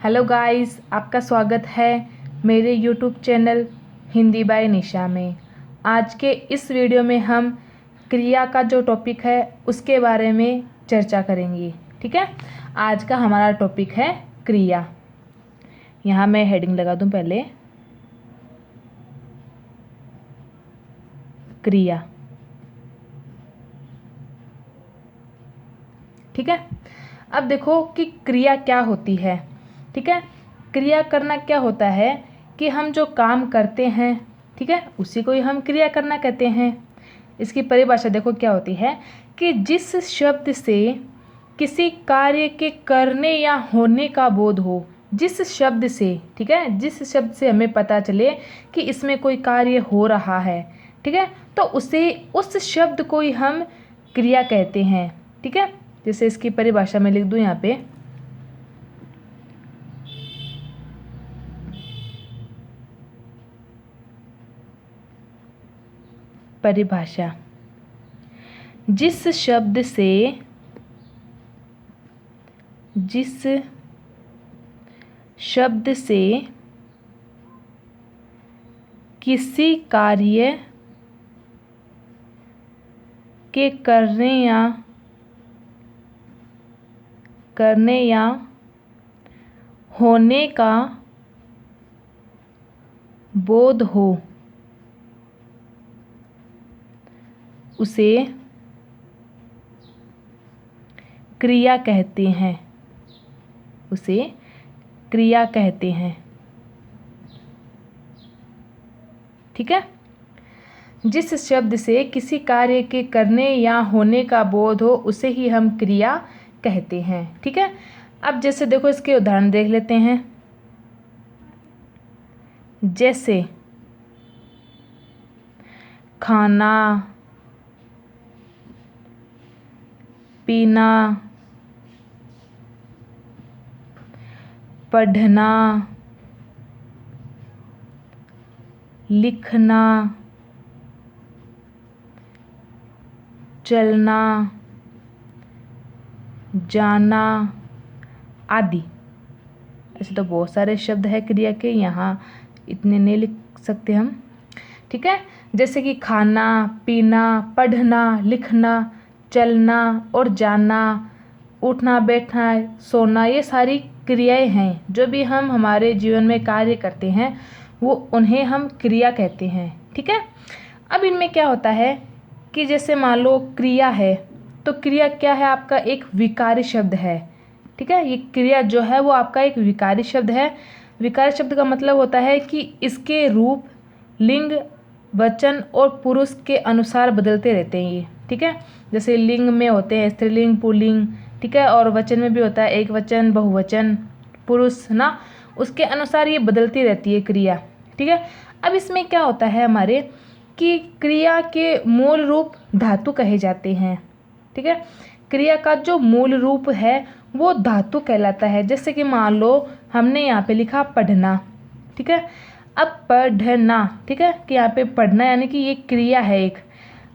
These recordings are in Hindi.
हेलो गाइस, आपका स्वागत है मेरे यूट्यूब चैनल हिंदी बाय निशा में। आज के इस वीडियो में हम क्रिया का जो टॉपिक है उसके बारे में चर्चा करेंगे। ठीक है, आज का हमारा टॉपिक है क्रिया। यहाँ मैं हेडिंग लगा दूँ पहले, क्रिया। ठीक है, अब देखो कि क्रिया क्या होती है। ठीक है, क्रिया करना क्या होता है कि हम जो काम करते हैं, ठीक है, उसी को ही हम क्रिया करना कहते हैं। इसकी परिभाषा देखो क्या होती है कि जिस शब्द से किसी कार्य के करने या होने का बोध हो, जिस शब्द से, ठीक है, जिस शब्द से हमें पता चले कि इसमें कोई कार्य हो रहा है, ठीक है, तो उसे उस शब्द को ही हम क्रिया कहते हैं। ठीक है, जैसे इसकी परिभाषा में लिख दूं यहाँ पे, परिभाषा, जिस शब्द से किसी कार्य के करने या होने का बोध हो, उसे क्रिया कहते हैं। उसे क्रिया कहते हैं। ठीक है, जिस शब्द से किसी कार्य के करने या होने का बोध हो उसे ही हम क्रिया कहते हैं। ठीक है, अब जैसे देखो इसके उदाहरण देख लेते हैं। जैसे खाना, पीना, पढ़ना, लिखना, चलना, जाना आदि। ऐसे तो बहुत सारे शब्द है क्रिया के, यहाँ इतने नहीं लिख सकते हम। ठीक है, जैसे कि खाना, पीना, पढ़ना, लिखना, चलना और जाना, उठना, बैठना, सोना, ये सारी क्रियाएं हैं। जो भी हम हमारे जीवन में कार्य करते हैं वो उन्हें हम क्रिया कहते हैं। ठीक है, अब इनमें क्या होता है कि जैसे मान लो क्रिया है, तो क्रिया क्या है, आपका एक विकारी शब्द है। ठीक है, ये क्रिया जो है वो आपका एक विकारी शब्द है। विकारी शब्द का मतलब होता है कि इसके रूप, लिंग, वचन और पुरुष के अनुसार बदलते रहते हैं ये। ठीक है, जैसे लिंग में होते हैं स्त्रीलिंग, पुल्लिंग, ठीक है, और वचन में भी होता है एक वचन, बहुवचन, पुरुष ना, उसके अनुसार ये बदलती रहती है क्रिया। ठीक है, अब इसमें क्या होता है हमारे कि क्रिया के मूल रूप धातु कहे जाते हैं। ठीक है, क्रिया का जो मूल रूप है वो धातु कहलाता है। जैसे कि मान लो हमने यहाँ पे लिखा पढ़ना। ठीक है, अब पढ़ना, ठीक है, कि यहाँ पे पढ़ना यानी कि ये क्रिया है एक।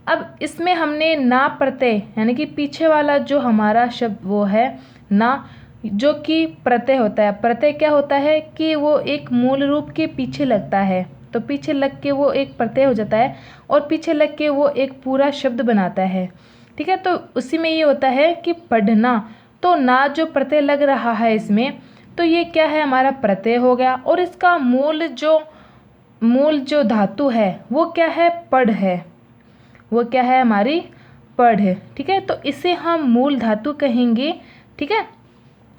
अब इसमें हमने ना प्रत्यय यानी कि पीछे वाला जो हमारा शब्द वो है ना, जो कि प्रत्यय होता है। प्रत्यय क्या होता है कि वो एक मूल रूप के पीछे लगता है, तो पीछे लग के वो एक प्रत्यय हो जाता है और पीछे लग के वो एक पूरा शब्द बनाता है। ठीक है, तो उसी में ये होता है कि पढ़ना, तो ना जो प्रत्यय लग रहा है इसमें, तो ये क्या है, हमारा प्रत्यय हो गया। और इसका मूल जो धातु है वो क्या है, पढ़ है। वो क्या है, हमारी पढ़ है। ठीक है, तो इसे हम मूल धातु कहेंगे। ठीक है,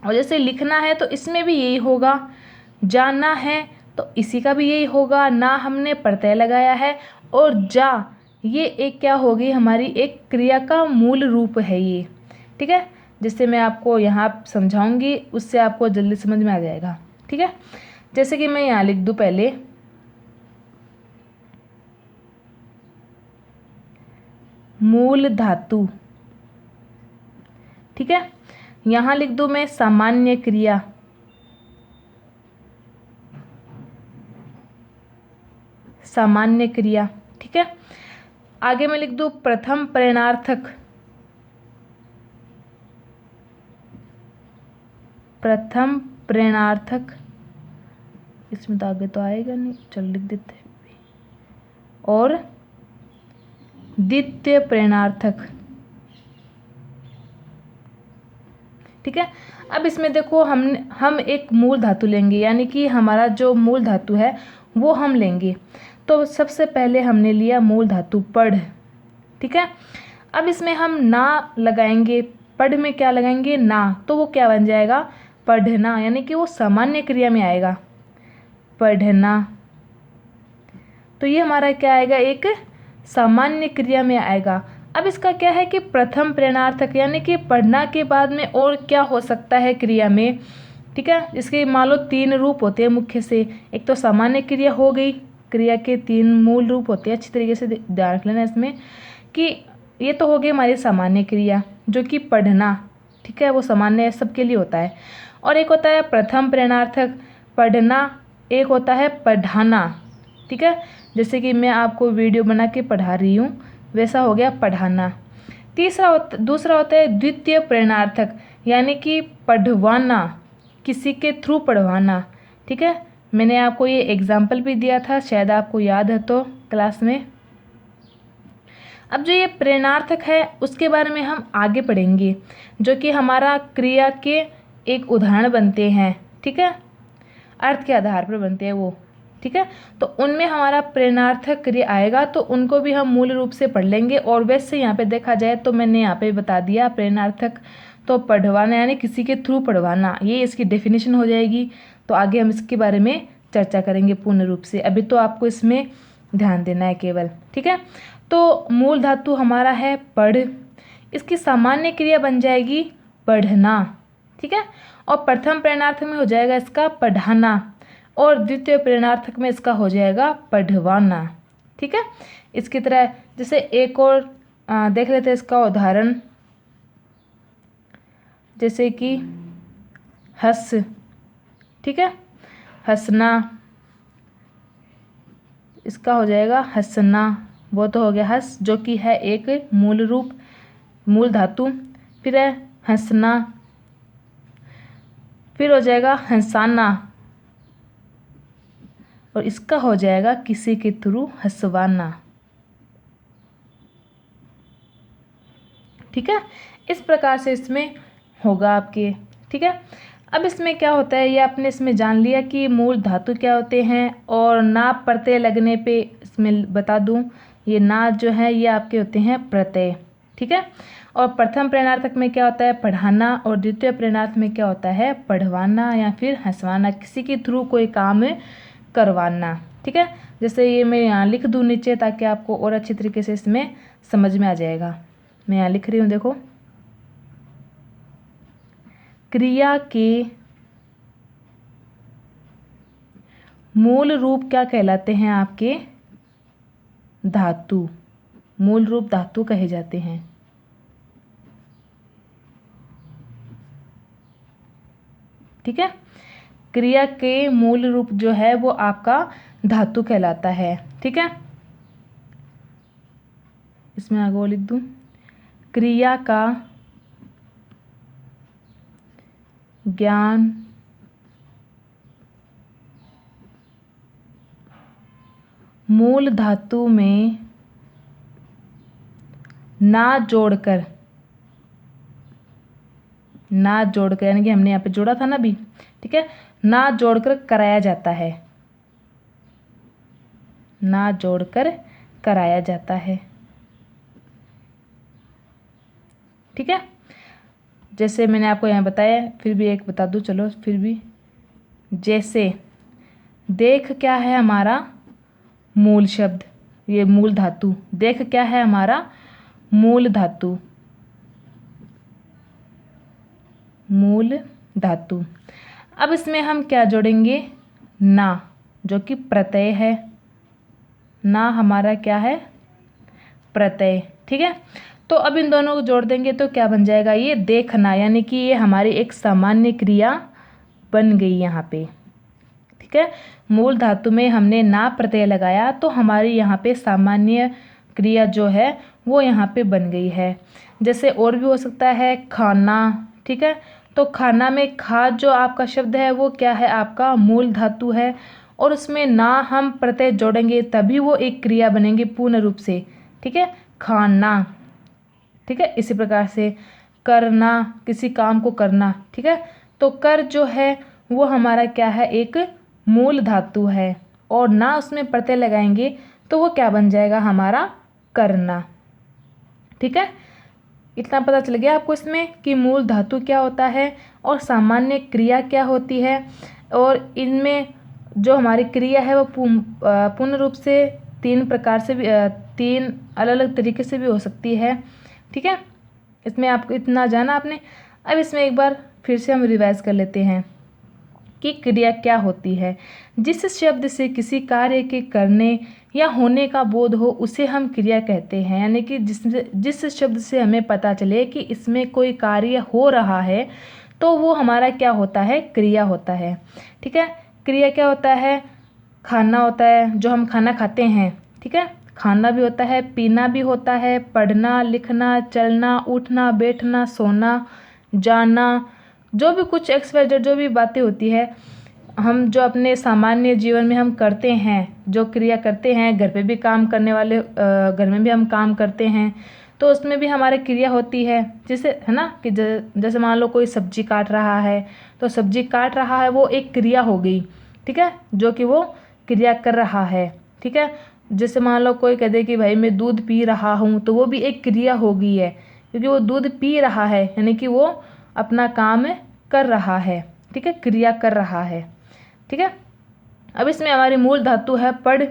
और जैसे लिखना है तो इसमें भी यही होगा। जाना है तो इसी का भी यही होगा, ना हमने प्रत्यय लगाया है। और जा, ये एक क्या होगी, हमारी एक क्रिया का मूल रूप है ये। ठीक है, जिससे मैं आपको यहाँ समझाऊंगी, उससे आपको जल्दी समझ में आ जाएगा। ठीक है, जैसे कि मैं यहाँ लिख दूँ पहले, मूल धातु। ठीक है, यहाँ लिख दूँ मैं सामान्य क्रिया। सामान्य क्रिया। ठीक है, आगे मैं लिख दूँ प्रथम परिणार्थक। प्रथम प्रेरणार्थक, इसमें तो आगे तो आएगा नहीं, चल लिख देते हैं, और द्वितीय प्रेरणार्थक। ठीक है। अब इसमें देखो हम एक मूल धातु लेंगे, यानी कि हमारा जो मूल धातु है वो हम लेंगे। तो सबसे पहले हमने लिया मूल धातु पढ़। ठीक है। अब इसमें हम ना लगाएंगे, पढ़ में क्या लगाएंगे, ना, तो वो क्या बन जाएगा, पढ़ना, यानी कि वो सामान्य क्रिया में आएगा, पढ़ना। तो ये हमारा क्या आएगा, एक सामान्य क्रिया में आएगा। अब इसका क्या है कि प्रथम प्रेरणार्थक, यानी कि पढ़ना के बाद में और क्या हो सकता है क्रिया में। ठीक है। इसके मान लो 3 रूप होते हैं मुख्य से। एक तो सामान्य क्रिया हो गई, क्रिया के 3 मूल रूप होते हैं, अच्छी तरीके से ध्यान रख लेना इसमें कि ये तो हो गई हमारी सामान्य क्रिया जो कि पढ़ना। ठीक है, वो सामान्य सबके लिए होता है। और एक होता है प्रथम प्रेरणार्थक पढ़ना, एक होता है पढ़ाना। ठीक है, जैसे कि मैं आपको वीडियो बना के पढ़ा रही हूँ, वैसा हो गया पढ़ाना। दूसरा होता है द्वितीय प्रेरणार्थक, यानी कि पढ़वाना, किसी के थ्रू पढ़वाना। ठीक है, मैंने आपको ये एग्जाम्पल भी दिया था, शायद आपको याद है तो क्लास में। अब जो ये प्रेरणार्थक है उसके बारे में हम आगे पढ़ेंगे, जो कि हमारा क्रिया के एक उदाहरण बनते हैं। ठीक है, अर्थ के आधार पर बनते हैं वो। ठीक है, तो उनमें हमारा प्रेरणार्थक क्रिया आएगा, तो उनको भी हम मूल रूप से पढ़ लेंगे। और वैसे यहाँ पे देखा जाए तो मैंने यहाँ पे बता दिया, प्रेरणार्थक तो पढ़वाना यानी किसी के थ्रू पढ़वाना, ये इसकी डेफिनेशन हो जाएगी। तो आगे हम इसके बारे में चर्चा करेंगे पूर्ण रूप से, अभी तो आपको इसमें ध्यान देना है केवल। ठीक है, तो मूल धातु हमारा है पढ़, इसकी सामान्य क्रिया बन जाएगी पढ़ना। ठीक है, और प्रथम प्रेरणार्थक में हो जाएगा इसका पढ़ाना, और द्वितीय प्रेरणार्थक में इसका हो जाएगा पढ़वाना। ठीक है, इसकी तरह जैसे एक और देख लेते हैं इसका उदाहरण, जैसे कि हंस। ठीक है, हंसना, इसका हो जाएगा हंसना, वो तो हो गया हंस, जो कि है एक मूल रूप, मूल धातु। फिर है हंसना, फिर हो जाएगा हंसाना, और इसका हो जाएगा किसी के थ्रू हंसवाना। ठीक है, इस प्रकार से इसमें होगा आपके। ठीक है, अब इसमें क्या होता है, ये आपने इसमें जान लिया कि मूल धातु क्या होते हैं। और ना प्रत्यय लगने पे इसमें बता दूं, ये ना जो है ये आपके होते हैं प्रत्यय। ठीक है, और प्रथम प्रेरणार्थक में क्या होता है पढ़ाना, और द्वितीय प्रेरणार्थ में क्या होता है पढ़वाना या फिर हंसवाना, किसी के थ्रू कोई काम करवाना। ठीक है, जैसे ये मैं यहाँ लिख दूँ नीचे, ताकि आपको और अच्छी तरीके से इसमें समझ में आ जाएगा। मैं यहाँ लिख रही हूँ, देखो, क्रिया के मूल रूप क्या कहलाते हैं आपके, धातु, मूल रूप धातु कहे जाते हैं। ठीक है, क्रिया के मूल रूप जो है वो आपका धातु कहलाता है। ठीक है, इसमें आगे लिख दूं, क्रिया का ज्ञान मूल धातु में ना जोड़कर यानी कि हमने यहाँ पे जोड़ा था ना अभी। ठीक है, ना जोड़कर कराया जाता है, ना जोड़कर कराया जाता है। ठीक है, जैसे मैंने आपको यहाँ बताया, फिर भी एक बता दूँ, चलो फिर भी, जैसे देख क्या है हमारा मूल शब्द, ये मूल धातु, देख क्या है हमारा मूल धातु, मूल धातु। अब इसमें हम क्या जोड़ेंगे, ना, जो कि प्रत्यय है, ना हमारा क्या है प्रत्यय। ठीक है, तो अब इन दोनों को जोड़ देंगे तो क्या बन जाएगा, ये देखना, यानी कि ये हमारी एक सामान्य क्रिया बन गई यहाँ पे। ठीक है, मूल धातु में हमने ना प्रत्यय लगाया, तो हमारी यहाँ पे सामान्य क्रिया जो है वो यहाँ पे बन गई है। जैसे और भी हो सकता है खाना। ठीक है, तो खाना में खा जो आपका शब्द है वो क्या है, आपका मूल धातु है, और उसमें ना हम प्रत्यय जोड़ेंगे तभी वो एक क्रिया बनेंगे पूर्ण रूप से। ठीक है, खाना। ठीक है, इसी प्रकार से करना, किसी काम को करना। ठीक है, तो कर जो है वो हमारा क्या है, एक मूल धातु है, और ना उसमें प्रत्यय लगाएंगे तो वो क्या बन जाएगा, हमारा करना। ठीक है, इतना पता चल गया आपको इसमें कि मूल धातु क्या होता है और सामान्य क्रिया क्या होती है, और इनमें जो हमारी क्रिया है वो पूर्ण रूप से तीन प्रकार से भी, तीन अलग अलग तरीके से भी हो सकती है। ठीक है, इसमें आपको इतना जाना आपने। अब इसमें एक बार फिर से हम रिवाइज कर लेते हैं कि क्रिया क्या होती है। जिस शब्द से किसी कार्य के करने या होने का बोध हो उसे हम क्रिया कहते हैं, यानी कि जिस शब्द से हमें पता चले कि इसमें कोई कार्य हो रहा है तो वो हमारा क्या होता है, क्रिया होता है। ठीक है, क्रिया क्या होता है, खाना होता है, जो हम खाना खाते हैं। ठीक है, खाना भी होता है, पीना भी होता है, पढ़ना, लिखना, चलना, उठना, बैठना, सोना, जाना, जो भी कुछ एक्सवाइजेड जो भी बातें होती है हम जो अपने सामान्य जीवन में हम करते हैं, जो क्रिया करते हैं, घर पे भी काम करने वाले, घर में भी हम काम करते हैं तो उसमें भी हमारी क्रिया होती है। जैसे है ना कि जैसे मान लो कोई सब्जी काट रहा है तो सब्जी काट रहा है वो एक क्रिया हो गई। ठीक है, जो कि वो क्रिया कर रहा है। ठीक है, जैसे मान लो कोई कह दे कि भाई मैं दूध पी रहा हूँ तो वो भी एक क्रिया हो गई है, क्योंकि वो दूध पी रहा है यानी कि वो अपना काम कर रहा है। ठीक है, क्रिया कर रहा है। ठीक है, अब इसमें हमारी मूल धातु है पढ़,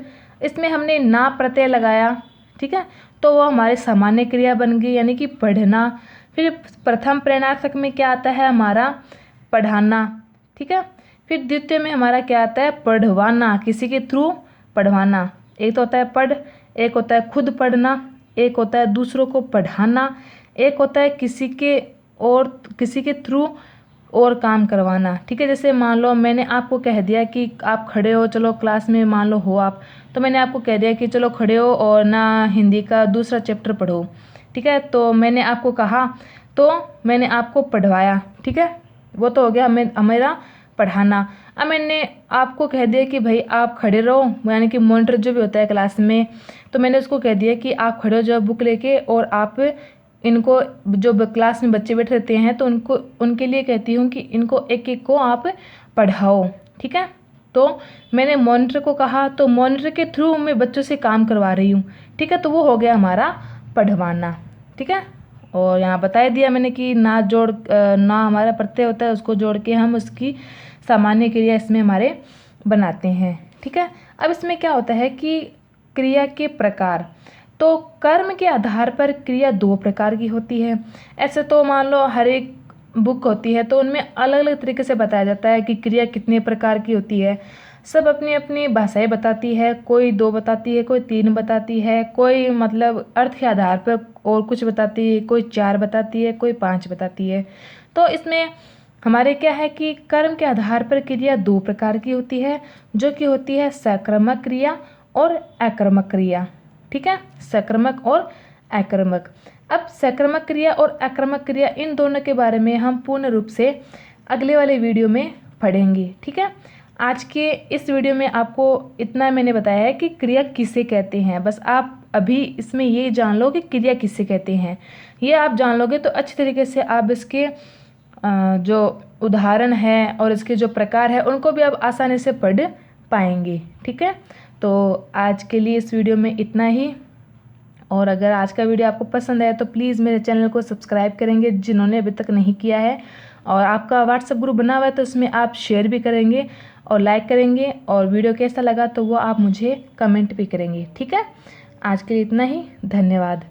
इसमें हमने ना प्रत्यय लगाया। ठीक है, तो वो हमारे सामान्य क्रिया बन गई यानी कि पढ़ना। फिर प्रथम प्रेरणार्थक में क्या आता है, हमारा पढ़ाना। ठीक है, फिर द्वितीय में हमारा क्या आता है, पढ़वाना, किसी के थ्रू पढ़वाना। एक तो होता है पढ़, एक होता है खुद पढ़ना, एक होता है दूसरों को पढ़ाना, एक होता है किसी के थ्रू और काम करवाना। ठीक है, जैसे मान लो मैंने आपको कह दिया कि आप खड़े हो, चलो क्लास में मान लो हो आप, तो मैंने आपको कह दिया कि चलो खड़े हो और ना हिंदी का दूसरा चैप्टर पढ़ो। ठीक है, तो मैंने आपको कहा तो मैंने आपको पढ़वाया। ठीक है, वो तो हो गया मेरा पढ़ाना। अब मैंने आपको कह दिया कि भाई आप खड़े रहो, यानी कि मॉनिटर जो भी होता है क्लास में, तो मैंने उसको कह दिया कि आप खड़े हो जाओ बुक लेके, और आप इनको जो क्लास में बच्चे बैठे रहते हैं तो उनके लिए कहती हूँ कि इनको एक एक को आप पढ़ाओ। ठीक है, तो मैंने मॉनिटर को कहा तो मॉनिटर के थ्रू मैं बच्चों से काम करवा रही हूँ। ठीक है, तो वो हो गया हमारा पढ़वाना। ठीक है, और यहाँ बता दिया मैंने कि ना हमारा प्रत्यय होता है, उसको जोड़ के हम उसकी सामान्य क्रिया इसमें हमारे बनाते हैं। ठीक है, अब इसमें क्या होता है कि क्रिया के प्रकार, तो कर्म के आधार पर क्रिया दो प्रकार की होती है। ऐसे तो मान लो हर एक बुक होती है तो उनमें अलग अलग तरीके से बताया जाता है कि क्रिया कितने प्रकार की होती है। सब अपनी अपनी भाषाएं बताती है, कोई 2 बताती है, कोई 3 बताती है, कोई मतलब अर्थ के आधार पर और कुछ बताती है, कोई 4 बताती है, कोई 5 बताती है। तो इसमें हमारे क्या है कि कर्म के आधार पर क्रिया 2 प्रकार की होती है, जो कि होती है सक्रमक क्रिया और आक्रमक क्रिया। ठीक है, सक्रमक और आक्रमक। अब सक्रमक क्रिया और आक्रमक क्रिया इन दोनों के बारे में हम पूर्ण रूप से अगले वाले वीडियो में पढ़ेंगे। ठीक है, आज के इस वीडियो में आपको इतना मैंने बताया है कि क्रिया किसे कहते हैं। बस आप अभी इसमें ये जान लो कि क्रिया किसे कहते हैं। ये आप जान लोगे तो अच्छी तरीके से आप इसके जो उदाहरण है और इसके जो प्रकार है उनको भी आप आसानी से पढ़ पाएंगे। ठीक है, तो आज के लिए इस वीडियो में इतना ही, और अगर आज का वीडियो आपको पसंद आया तो प्लीज़ मेरे चैनल को सब्सक्राइब करेंगे जिन्होंने अभी तक नहीं किया है, और आपका व्हाट्सएप ग्रुप बना हुआ है तो उसमें आप शेयर भी करेंगे और लाइक करेंगे, और वीडियो कैसा लगा तो वो आप मुझे कमेंट भी करेंगे। ठीक है, आज के लिए इतना ही, धन्यवाद।